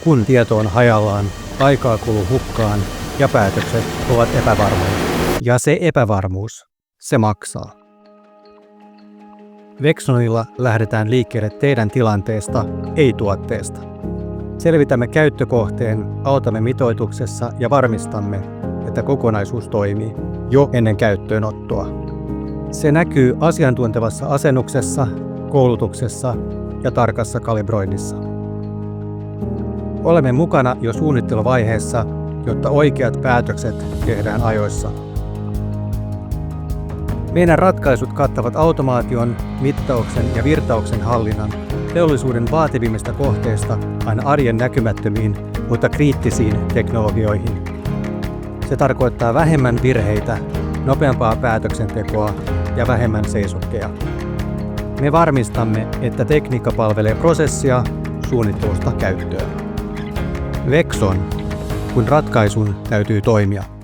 kun tieto on hajallaan, aikaa kuluu hukkaan ja päätökset ovat epävarmoja. Ja se epävarmuus, se maksaa. Vexonilla lähdetään liikkeelle teidän tilanteesta, ei tuotteesta. Selvitämme käyttökohteen, autamme mitoituksessa ja varmistamme, että kokonaisuus toimii jo ennen käyttöönottoa. Se näkyy asiantuntevassa asennuksessa, koulutuksessa ja tarkassa kalibroinnissa. Olemme mukana jo suunnitteluvaiheessa, jotta oikeat päätökset tehdään ajoissa. Meidän ratkaisut kattavat automaation, mittauksen ja virtauksen hallinnan teollisuuden vaativimmista kohteista aina arjen näkymättömiin, mutta kriittisiin teknologioihin. Se tarkoittaa vähemmän virheitä, nopeampaa päätöksentekoa ja vähemmän seisokkeja. Me varmistamme, että tekniikka palvelee prosessia suunnittelusta käyttöön. Vexon, kun ratkaisun täytyy toimia.